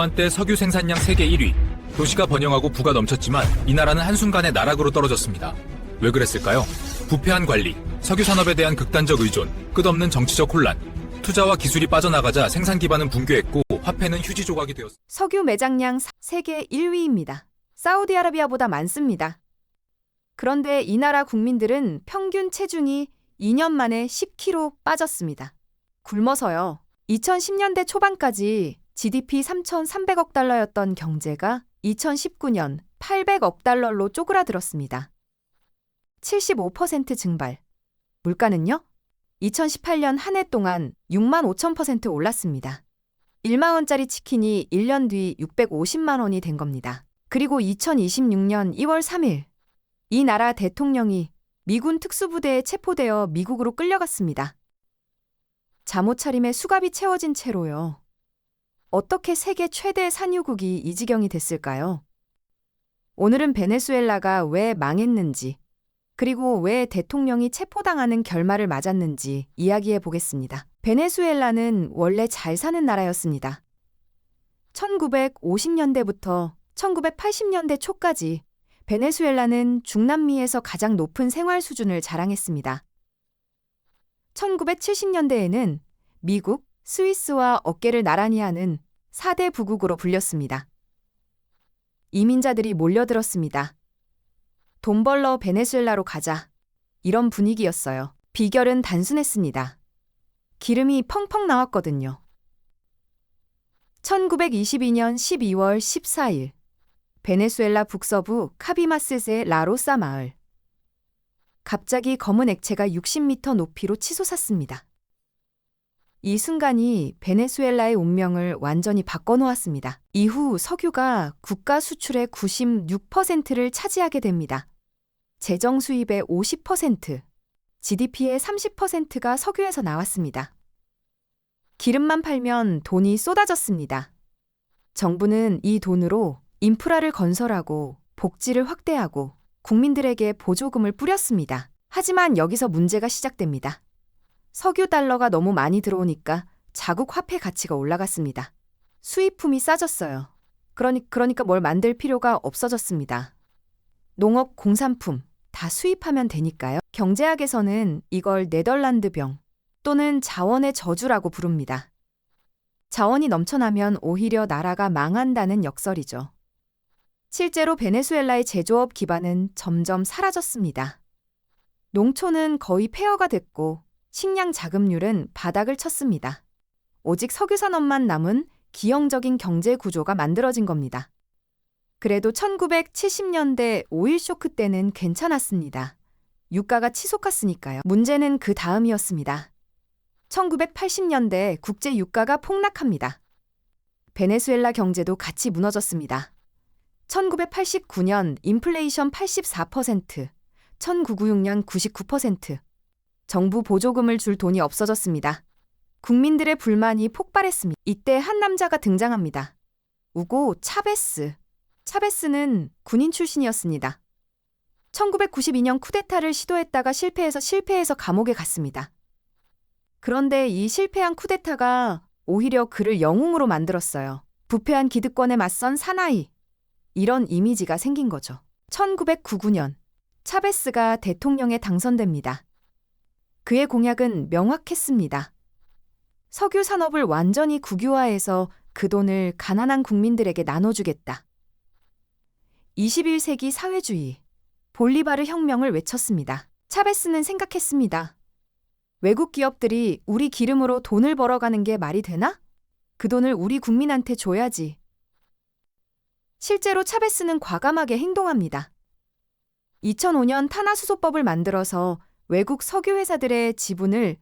한때 석유 생산량 세계 1위, 도시가 번영하고 부가 넘쳤지만 이 나라는 한순간에 나락으로 떨어졌습니다. 왜 그랬을까요? 부패한 관리, 석유 산업에 대한 극단적 의존, 끝없는 정치적 혼란, 투자와 기술이 빠져나가자 생산 기반은 붕괴했고 화폐는 휴지 조각이 되었습니다. 석유 매장량 세계 1위입니다. 사우디아라비아보다 많습니다. 그런데 이 나라 국민들은 평균 체중이 2년 만에 10kg 빠졌습니다. 굶어서요. 2010년대 초반까지 GDP 3,300억 달러였던 경제가 2019년 800억 달러로 쪼그라들었습니다. 75% 증발. 물가는요? 2018년 한 해 동안 6만 5천% 올랐습니다. 1만 원짜리 치킨이 1년 뒤 650만 원이 된 겁니다. 그리고 2026년 2월 3일 이 나라 대통령이 미군 특수부대에 체포되어 미국으로 끌려갔습니다. 잠옷 차림에 수갑이 채워진 채로요. 어떻게 세계 최대 산유국이 이 지경이 됐을까요? 오늘은 베네수엘라가 왜 망했는지, 그리고 왜 대통령이 체포당하는 결말을 맞았는지 이야기해 보겠습니다. 베네수엘라는 원래 잘 사는 나라였습니다. 1950년대부터 1980년대 초까지 베네수엘라는 중남미에서 가장 높은 생활 수준을 자랑했습니다. 1970년대에는 미국, 스위스와 어깨를 나란히 하는 4대 부국으로 불렸습니다. 이민자들이 몰려들었습니다. 돈 벌러 베네수엘라로 가자. 이런 분위기였어요. 비결은 단순했습니다. 기름이 펑펑 나왔거든요. 1922년 12월 14일 베네수엘라 북서부 카비마스의 라로사 마을. 갑자기 검은 액체가 60m 높이로 치솟았습니다. 이 순간이 베네수엘라의 운명을 완전히 바꿔놓았습니다. 이후 석유가 국가 수출의 96%를 차지하게 됩니다. 재정 수입의 50%, GDP의 30%가 석유에서 나왔습니다. 기름만 팔면 돈이 쏟아졌습니다. 정부는 이 돈으로 인프라를 건설하고 복지를 확대하고 국민들에게 보조금을 뿌렸습니다. 하지만 여기서 문제가 시작됩니다. 석유 달러가 너무 많이 들어오니까 자국 화폐 가치가 올라갔습니다. 수입품이 싸졌어요. 그러니까 뭘 만들 필요가 없어졌습니다. 농업, 공산품 다 수입하면 되니까요. 경제학에서는 이걸 네덜란드병 또는 자원의 저주라고 부릅니다. 자원이 넘쳐나면 오히려 나라가 망한다는 역설이죠. 실제로 베네수엘라의 제조업 기반은 점점 사라졌습니다. 농촌은 거의 폐허가 됐고 식량 자급률은 바닥을 쳤습니다. 오직 석유 산업만 남은 기형적인 경제 구조가 만들어진 겁니다. 그래도 1970년대 오일 쇼크 때는 괜찮았습니다. 유가가 치솟았으니까요. 문제는 그 다음이었습니다. 1980년대 국제 유가가 폭락합니다. 베네수엘라 경제도 같이 무너졌습니다. 1989년 인플레이션 84%, 1996년 99%. 정부 보조금을 줄 돈이 없어졌습니다. 국민들의 불만이 폭발했습니다. 이때 한 남자가 등장합니다. 우고 차베스. 차베스는 군인 출신이었습니다. 1992년 쿠데타를 시도했다가 실패해서 감옥에 갔습니다. 그런데 이 실패한 쿠데타가 오히려 그를 영웅으로 만들었어요. 부패한 기득권에 맞선 사나이. 이런 이미지가 생긴 거죠. 1999년 차베스가 대통령에 당선됩니다. 그의 공약은 명확했습니다. 석유 산업을 완전히 국유화해서 그 돈을 가난한 국민들에게 나눠주겠다. 21세기 사회주의, 볼리바르 혁명을 외쳤습니다. 차베스는 생각했습니다. 외국 기업들이 우리 기름으로 돈을 벌어가는 게 말이 되나? 그 돈을 우리 국민한테 줘야지. 실제로 차베스는 과감하게 행동합니다. 2005년 탄화수소법을 만들어서 외국 석유회사들의 지분을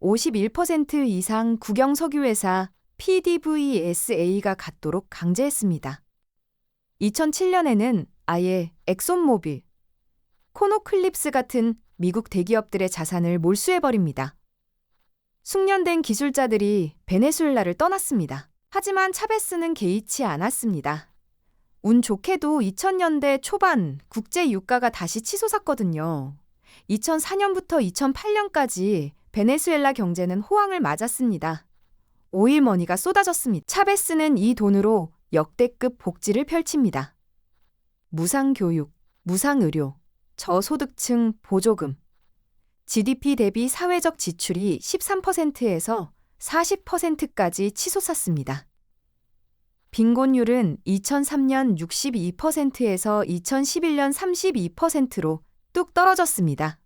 51% 이상 국영석유회사 PDVSA가 갖도록 강제했습니다. 2007년에는 아예 엑손모빌, 코노클립스 같은 미국 대기업들의 자산을 몰수해버립니다. 숙련된 기술자들이 베네수엘라를 떠났습니다. 하지만 차베스는 개의치 않았습니다. 운 좋게도 2000년대 초반 국제 유가가 다시 치솟았거든요. 2004년부터 2008년까지 베네수엘라 경제는 호황을 맞았습니다. 오일머니가 쏟아졌습니다. 차베스는 이 돈으로 역대급 복지를 펼칩니다. 무상교육, 무상의료, 저소득층 보조금, GDP 대비 사회적 지출이 13%에서 40%까지 치솟았습니다. 빈곤율은 2003년 62%에서 2011년 32%로 뚝 떨어졌습니다.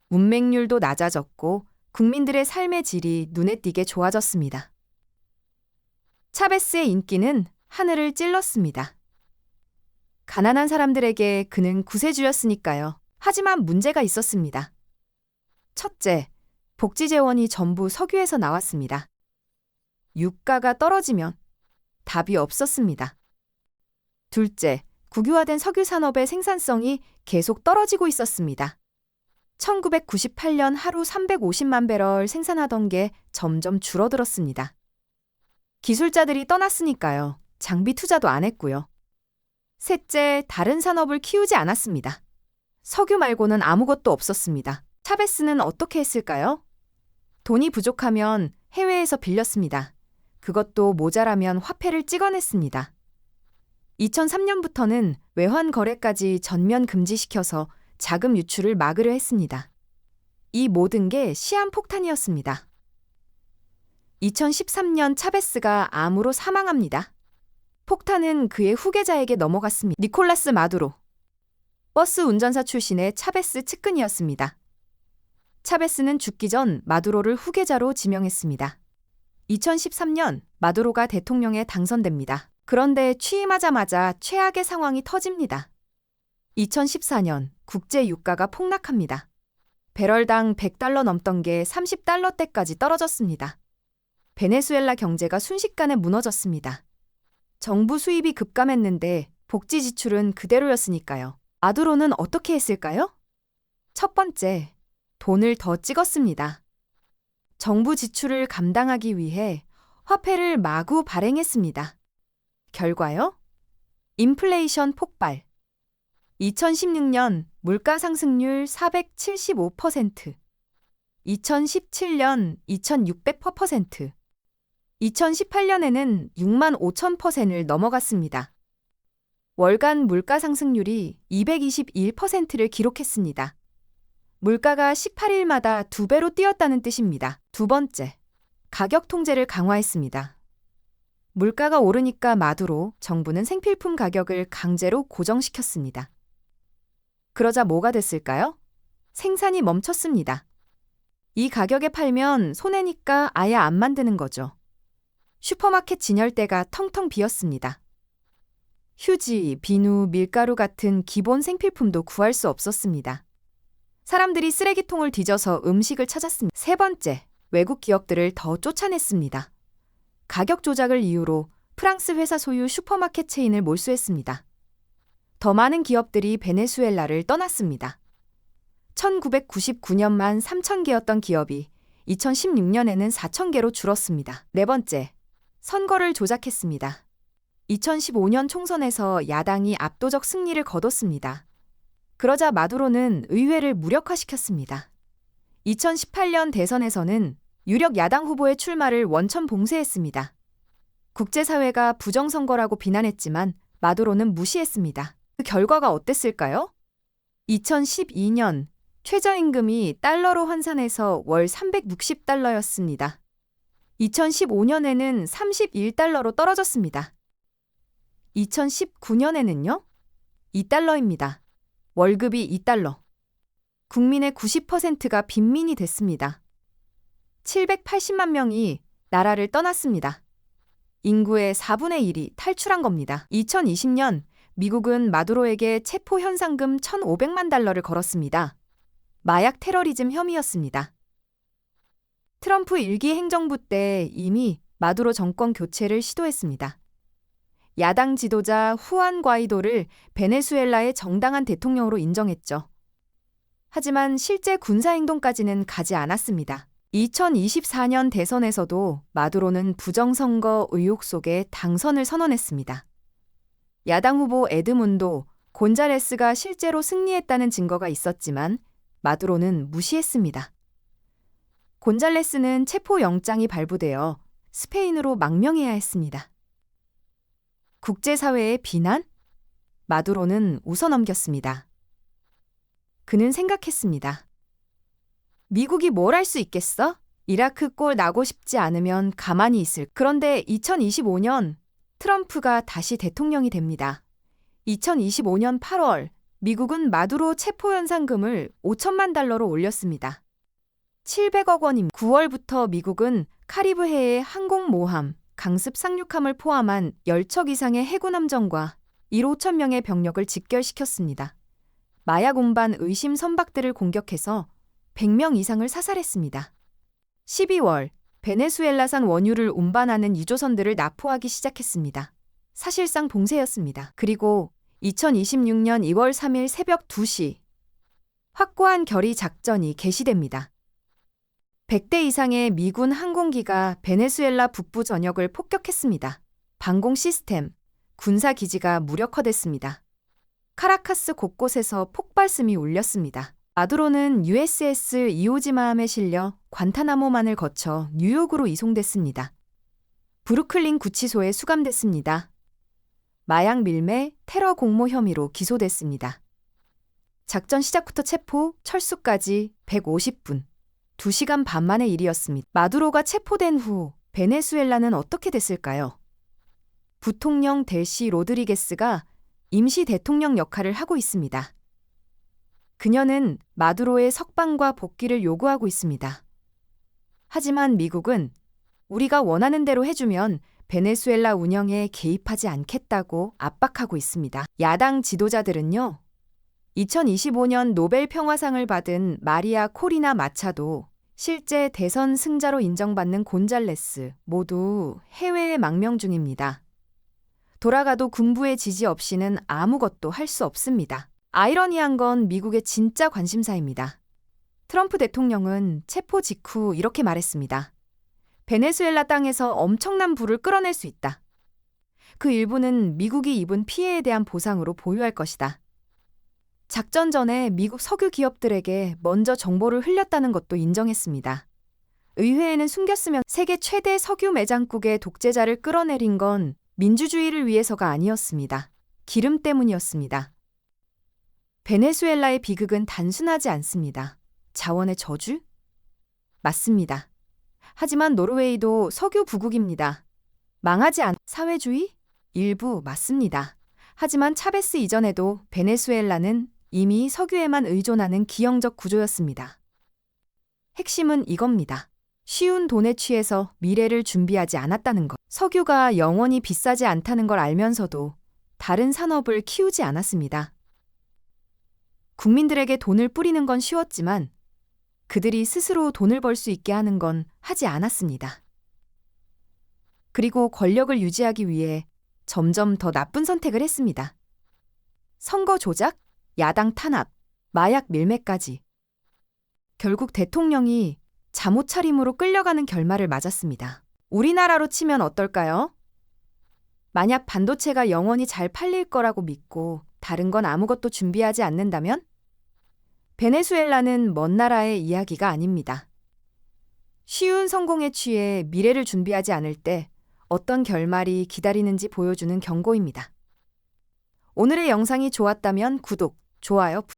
문맹률도 낮아졌고 국민들의 삶의 질이 눈에 띄게 좋아졌습니다. 차베스의 인기는 하늘을 찔렀습니다. 가난한 사람들에게 그는 구세주였으니까요. 하지만 문제가 있었습니다. 첫째, 복지 재원이 전부 석유에서 나왔습니다. 유가가 떨어지면 답이 없었습니다. 둘째, 국유화된 석유 산업의 생산성이 계속 떨어지고 있었습니다. 1998년 하루 350만 배럴 생산하던 게 점점 줄어들었습니다. 기술자들이 떠났으니까요. 장비 투자도 안 했고요. 셋째, 다른 산업을 키우지 않았습니다. 석유 말고는 아무것도 없었습니다. 차베스는 어떻게 했을까요? 돈이 부족하면 해외에서 빌렸습니다. 그것도 모자라면 화폐를 찍어냈습니다. 2003년부터는 외환 거래까지 전면 금지시켜서 자금 유출을 막으려 했습니다. 이 모든 게 시한폭탄이었습니다. 2013년 차베스가 암으로 사망합니다. 폭탄은 그의 후계자에게 넘어갔습니다. 니콜라스 마두로. 버스 운전사 출신의 차베스 측근이었습니다. 차베스는 죽기 전 마두로를 후계자로 지명했습니다. 2013년 마두로가 대통령에 당선됩니다. 그런데 취임하자마자 최악의 상황이 터집니다. 2014년 국제 유가가 폭락합니다. 배럴당 100달러 넘던 게 30달러대까지 떨어졌습니다. 베네수엘라 경제가 순식간에 무너졌습니다. 정부 수입이 급감했는데 복지 지출은 그대로였으니까요. 마두로는 어떻게 했을까요? 첫 번째, 돈을 더 찍었습니다. 정부 지출을 감당하기 위해 화폐를 마구 발행했습니다. 결과요? 인플레이션 폭발. 2016년 물가 상승률 475%, 2017년 2600%, 2018년에는 6만 5천%를 넘어갔습니다. 월간 물가 상승률이 221%를 기록했습니다. 물가가 18일마다 2배로 뛰었다는 뜻입니다. 두 번째, 가격 통제를 강화했습니다. 물가가 오르니까 마두로 정부는 생필품 가격을 강제로 고정시켰습니다. 그러자 뭐가 됐을까요? 생산이 멈췄습니다. 이 가격에 팔면 손해니까 아예 안 만드는 거죠. 슈퍼마켓 진열대가 텅텅 비었습니다. 휴지, 비누, 밀가루 같은 기본 생필품도 구할 수 없었습니다. 사람들이 쓰레기통을 뒤져서 음식을 찾았습니다. 세 번째, 외국 기업들을 더 쫓아냈습니다. 가격 조작을 이유로 프랑스 회사 소유 슈퍼마켓 체인을 몰수했습니다. 더 많은 기업들이 베네수엘라를 떠났습니다. 1999년만 3,000개였던 기업이 2016년에는 4,000개로 줄었습니다. 네 번째, 선거를 조작했습니다. 2015년 총선에서 야당이 압도적 승리를 거뒀습니다. 그러자 마두로는 의회를 무력화시켰습니다. 2018년 대선에서는 유력 야당 후보의 출마를 원천 봉쇄했습니다. 국제사회가 부정선거라고 비난했지만 마두로는 무시했습니다. 그 결과가 어땠을까요? 2012년 최저임금이 달러로 환산해서 월 360달러였습니다. 2015년에는 31달러로 떨어졌습니다. 2019년에는요? 2달러입니다. 월급이 2달러. 국민의 90%가 빈민이 됐습니다. 780만 명이 나라를 떠났습니다. 인구의 4분의 1이 탈출한 겁니다. 2020년 미국은 마두로에게 체포 현상금 1,500만 달러를 걸었습니다. 마약 테러리즘 혐의였습니다. 트럼프 1기 행정부 때 이미 마두로 정권 교체를 시도했습니다. 야당 지도자 후안 과이도를 베네수엘라의 정당한 대통령으로 인정했죠. 하지만 실제 군사행동까지는 가지 않았습니다. 2024년 대선에서도 마두로는 부정선거 의혹 속에 당선을 선언했습니다. 야당 후보 에드문도 곤잘레스가 실제로 승리했다는 증거가 있었지만 마두로는 무시했습니다. 곤잘레스는 체포영장이 발부되어 스페인으로 망명해야 했습니다. 국제사회의 비난? 마두로는 웃어넘겼습니다. 그는 생각했습니다. 미국이 뭘 할 수 있겠어? 이라크 꼴 나고 싶지 않으면 가만히 있을. 그런데 2025년 트럼프가 다시 대통령이 됩니다. 2025년 8월 미국은 마두로 체포연상금을 5천만 달러로 올렸습니다. 700억 원입니다. 9월부터 미국은 카리브해의 항공모함, 강습 상륙함을 포함한 10척 이상의 해군 함정과 1억 5천 명의 병력을 집결시켰습니다. 마약 운반 의심 선박들을 공격해서 100명 이상을 사살했습니다. 12월 베네수엘라산 원유를 운반하는 유조선들을 납포하기 시작했습니다. 사실상 봉쇄였습니다. 그리고 2026년 2월 3일 새벽 2시 확고한 결의 작전이 개시됩니다. 100대 이상의 미군 항공기가 베네수엘라 북부 전역을 폭격했습니다. 방공 시스템, 군사 기지가 무력화됐습니다. 카라카스 곳곳에서 폭발음이 울렸습니다. 마두로는 USS 이오지마함에 실려 관타나모만을 거쳐 뉴욕으로 이송됐습니다. 브루클린 구치소에 수감됐습니다. 마약 밀매, 테러 공모 혐의로 기소됐습니다. 작전 시작부터 체포, 철수까지 150분, 2시간 반 만의 일이었습니다. 마두로가 체포된 후 베네수엘라는 어떻게 됐을까요? 부통령 델시 로드리게스가 임시 대통령 역할을 하고 있습니다. 그녀는 마두로의 석방과 복귀를 요구하고 있습니다. 하지만 미국은 우리가 원하는 대로 해주면 베네수엘라 운영에 개입하지 않겠다고 압박하고 있습니다. 야당 지도자들은요, 2025년 노벨 평화상을 받은 마리아 코리나 마차도, 실제 대선 승자로 인정받는 곤잘레스 모두 해외에 망명 중입니다. 돌아가도 군부의 지지 없이는 아무것도 할 수 없습니다. 아이러니한 건 미국의 진짜 관심사입니다. 트럼프 대통령은 체포 직후 이렇게 말했습니다. 베네수엘라 땅에서 엄청난 부를 끌어낼 수 있다. 그 일부는 미국이 입은 피해에 대한 보상으로 보유할 것이다. 작전 전에 미국 석유 기업들에게 먼저 정보를 흘렸다는 것도 인정했습니다. 의회에는 숨겼으면 세계 최대 석유 매장국의 독재자를 끌어내린 건 민주주의를 위해서가 아니었습니다. 기름 때문이었습니다. 베네수엘라의 비극은 단순하지 않습니다. 자원의 저주? 맞습니다. 하지만 노르웨이도 석유 부국입니다. 망하지 않 사회주의? 일부 맞습니다. 하지만 차베스 이전에도 베네수엘라는 이미 석유에만 의존하는 기형적 구조였습니다. 핵심은 이겁니다. 쉬운 돈에 취해서 미래를 준비하지 않았다는 것. 석유가 영원히 비싸지 않다는 걸 알면서도 다른 산업을 키우지 않았습니다. 국민들에게 돈을 뿌리는 건 쉬웠지만 그들이 스스로 돈을 벌 수 있게 하는 건 하지 않았습니다. 그리고 권력을 유지하기 위해 점점 더 나쁜 선택을 했습니다. 선거 조작, 야당 탄압, 마약 밀매까지. 결국 대통령이 잠옷 차림으로 끌려가는 결말을 맞았습니다. 우리나라로 치면 어떨까요? 만약 반도체가 영원히 잘 팔릴 거라고 믿고 다른 건 아무것도 준비하지 않는다면? 베네수엘라는 먼 나라의 이야기가 아닙니다. 쉬운 성공에 취해 미래를 준비하지 않을 때 어떤 결말이 기다리는지 보여주는 경고입니다. 오늘의 영상이 좋았다면 구독, 좋아요,